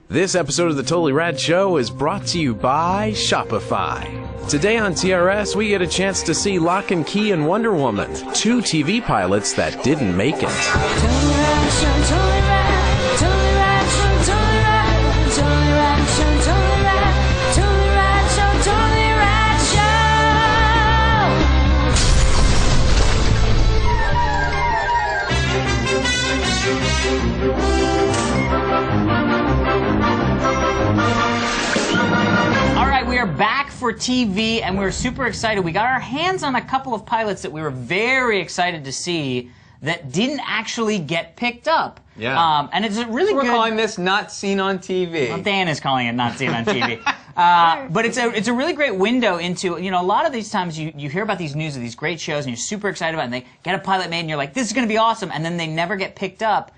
This episode of the Totally Rad Show is brought to you by Shopify. Today on TRS, we get a chance to see Locke and Key and Wonder Woman, 2 TV pilots that didn't make it. Back for TV, and we're super excited. We got our hands on a couple of pilots that we were very excited to see that didn't actually get picked up. Yeah. And it's a really so we're good... calling this Not Seen on TV. Well, Dan is calling it Not Seen on TV. But it's a really great window into, you know, a lot of these times you hear about these news of these great shows and you're super excited about it, and they get a pilot made and you're like, this is going to be awesome, and then they never get picked up.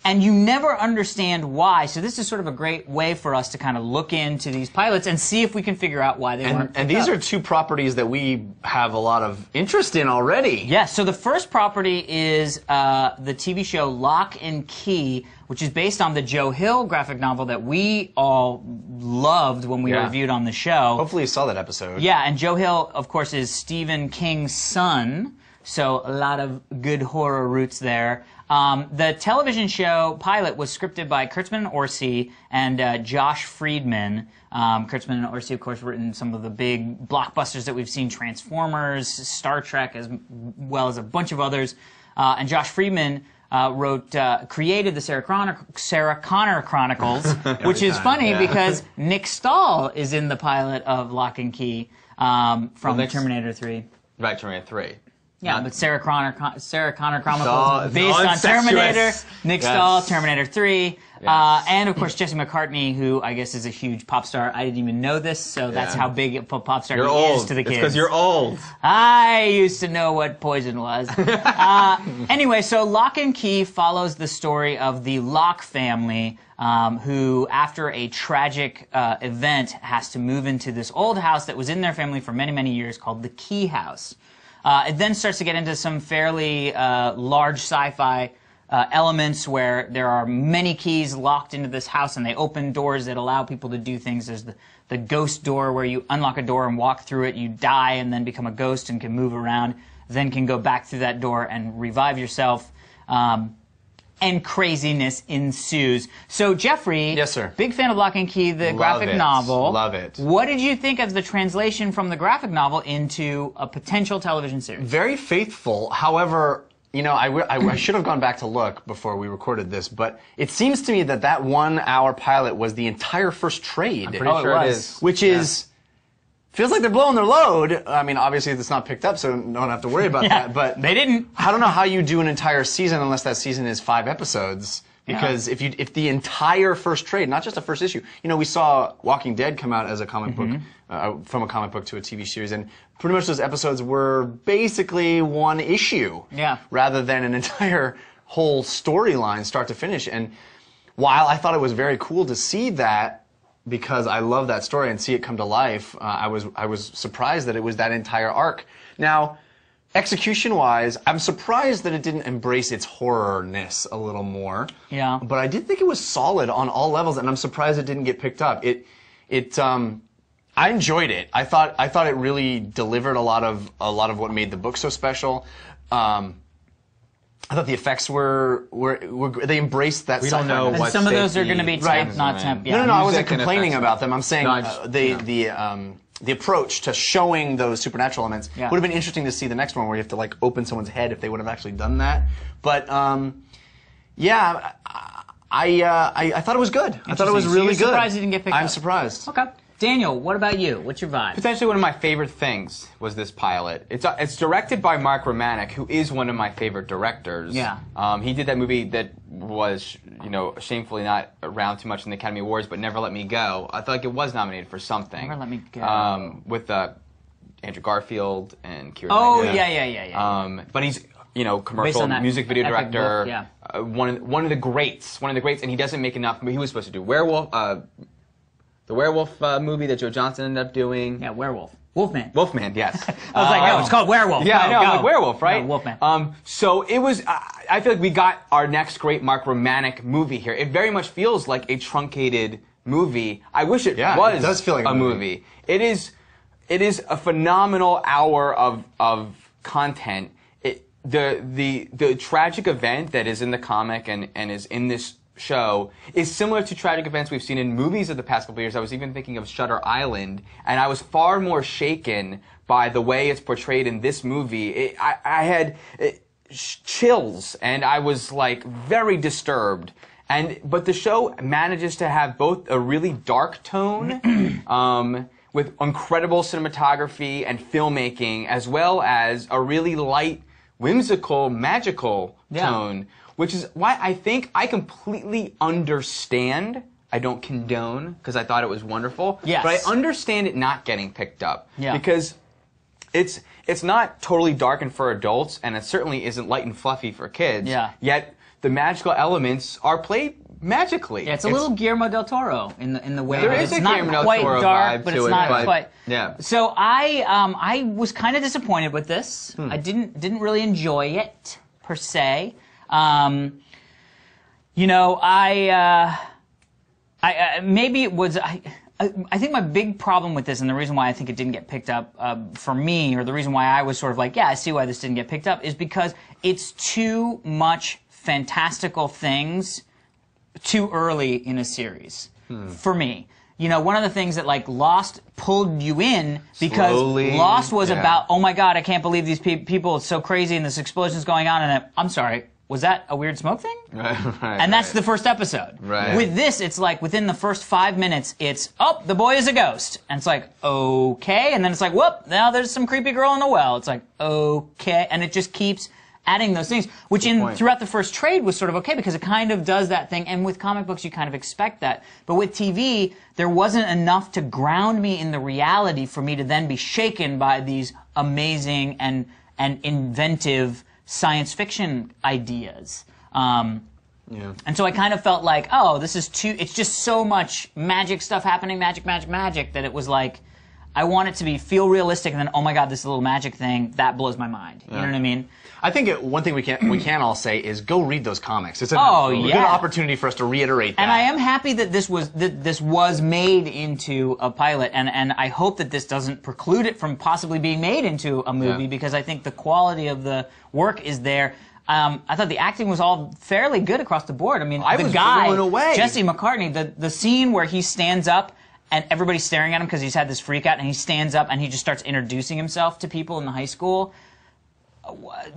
And you never understand why. So this is sort of a great way for us to kind of look into these pilots and see if we can figure out why they weren't picked up. And these are 2 properties that we have a lot of interest in already. Yes, so the first property is the TV show Locke and Key, which is based on the Joe Hill graphic novel that we all loved when we reviewed on the show. Hopefully you saw that episode. Yeah, and Joe Hill, of course, is Stephen King's son, so a lot of good horror roots there. The television show pilot was scripted by Kurtzman and Orsi and Josh Friedman. Kurtzman and Orsi, of course, written some of the big blockbusters that we've seen, Transformers, Star Trek, as well as a bunch of others. And Josh Friedman created the Sarah Connor Chronicles, which is funny because Nick Stahl is in the pilot of Locke and Key from Terminator 3. Right, Terminator 3. Yeah, but Sarah Connor Chronicles based on Terminator, Nick Stahl, Terminator 3, and of course Jesse McCartney, who I guess is a huge pop star. I didn't even know this, so that's how big a pop star he is to the kids. It's because you're old. I used to know what Poison was. Anyway, so Locke and Key follows the story of the Locke family, who, after a tragic event, has to move into this old house that was in their family for many, many years called the Key House. It then starts to get into some fairly large sci-fi elements where there are many keys locked into this house, and they open doors that allow people to do things. There's the ghost door, where you unlock a door and walk through it, you die and then become a ghost and can move around, then can go back through that door and revive yourself. And craziness ensues. So, Jeffrey, yes, sir. Big fan of Locke and Key, the graphic novel. Love it. What did you think of the translation from the graphic novel into a potential television series? Very faithful. However, you know, I should have gone back to look before we recorded this, but it seems to me that 1-hour pilot was the entire first trade. I'm pretty sure it is. Which is... Feels like they're blowing their load. I mean, obviously it's not picked up, so don't have to worry about that. But they didn't. I don't know how you do an entire season unless that season is 5 episodes. Because if the entire first trade, not just the first issue, you know, we saw Walking Dead come out as a comic book, from a comic book to a TV series, and pretty much those episodes were basically 1 issue, rather than an entire whole storyline, start to finish. And while I thought it was very cool to see that, because I love that story and see it come to life, I was surprised that it was that entire arc. Now, execution-wise, I'm surprised that it didn't embrace its horror-ness a little more. Yeah. But I did think it was solid on all levels, and I'm surprised it didn't get picked up. I enjoyed it. I thought it really delivered a lot of what made the book so special. I thought the effects were they embraced that. We don't know what. And some of those are going to be temp, not temp. Yeah. No, I wasn't complaining about them. I'm saying the approach to showing those supernatural elements would have been interesting to see the next one, where you have to like open someone's head if they would have actually done that. But yeah, I thought it was good. I thought it was really good. You're surprised it didn't get picked up? I'm surprised. Okay. Daniel, what about you? What's your vibe? Potentially one of my favorite things was this pilot. It's directed by Mark Romanek, who is one of my favorite directors. Yeah. He did that movie that was, you know, shamefully not around too much in the Academy Awards, but Never Let Me Go. I feel like it was nominated for something. Never Let Me Go. With Andrew Garfield and Keira Knightley. Yeah. But he's, you know, commercial music video director. Book, one of the greats. And he doesn't make enough. He was supposed to do Werewolf. The werewolf movie that Joe Johnston ended up doing. Yeah, Werewolf. Wolfman. Wolfman, yes. I was like, no, it's called Werewolf. Yeah, no, I know, I'm like Werewolf, right? No, Wolfman. So it was, I feel like we got our next great Mark Romanek movie here. It very much feels like a truncated movie. I wish it was it does feel like a movie. It is a phenomenal hour of content. The tragic event that is in the comic and is in this show is similar to tragic events we've seen in movies of the past couple of years. I was even thinking of Shutter Island, and I was far more shaken by the way it's portrayed in this movie. I had chills, and I was like very disturbed. But the show manages to have both a really dark tone, with incredible cinematography and filmmaking, as well as a really light, whimsical, magical tone. Which is why I think I completely understand. I don't condone, because I thought it was wonderful. Yes. But I understand it not getting picked up. Yeah. Because it's not totally darkened for adults, and it certainly isn't light and fluffy for kids. Yeah. Yet the magical elements are played magically. Yeah, it's a little Guillermo del Toro in the way There that is it's a not Guillermo del quite Toro dark, vibe but to it's it, not but- quite. yeah. So I was kind of disappointed with this. I didn't really enjoy it per se. You know, maybe it was. I think my big problem with this, and the reason why I think it didn't get picked up for me, or the reason why I was sort of like, yeah, I see why this didn't get picked up, is because it's too much fantastical things too early in a series for me. You know, one of the things that like Lost pulled you in because Slowly, Lost was about, oh my God, I can't believe these people, it's so crazy and this explosion's going on, and I'm sorry, was that a weird smoke thing? And that's the first episode. Right. With this, it's like within the first 5 minutes, it's, oh, the boy is a ghost. And it's like, okay. And then it's like, whoop, now there's some creepy girl in the well. It's like, okay. And it just keeps adding those things, which throughout the first trade was sort of okay because it kind of does that thing. And with comic books, you kind of expect that. But with TV, there wasn't enough to ground me in the reality for me to then be shaken by these amazing and inventive science fiction ideas. And so I kind of felt like, oh, this is it's just so much magic stuff happening, magic, that it was like, I want it to feel realistic, and then, oh my God, this little magic thing, that blows my mind. You know what I mean? I think one thing we can all say is go read those comics. It's a yeah. good opportunity for us to reiterate that. And I am happy that this was made into a pilot, and I hope that this doesn't preclude it from possibly being made into a movie because I think the quality of the work is there. I thought the acting was all fairly good across the board. I mean, I the was guy, blown away. Jesse McCartney, the scene where he stands up and everybody's staring at him because he's had this freak out, and he stands up and he just starts introducing himself to people in the high school.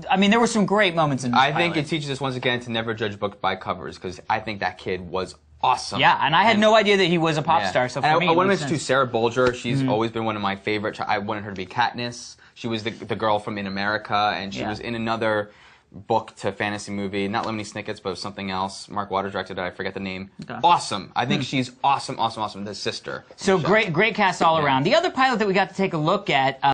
I mean, there were some great moments in this I think pilot. it teaches us once again to never judge books by covers, because I think that kid was awesome. Yeah, and I had no idea that he was a pop star, so for and me, I it want to makes mention too, sense. Sarah Bolger. She's always been one of my favorite. I wanted her to be Katniss. She was the girl from In America, and she was in another book to fantasy movie, not Lemony Snicket's, but something else. Mark Waters directed it. I forget the name. Okay. Awesome. I think she's awesome. The sister. So great cast all around. The other pilot that we got to take a look at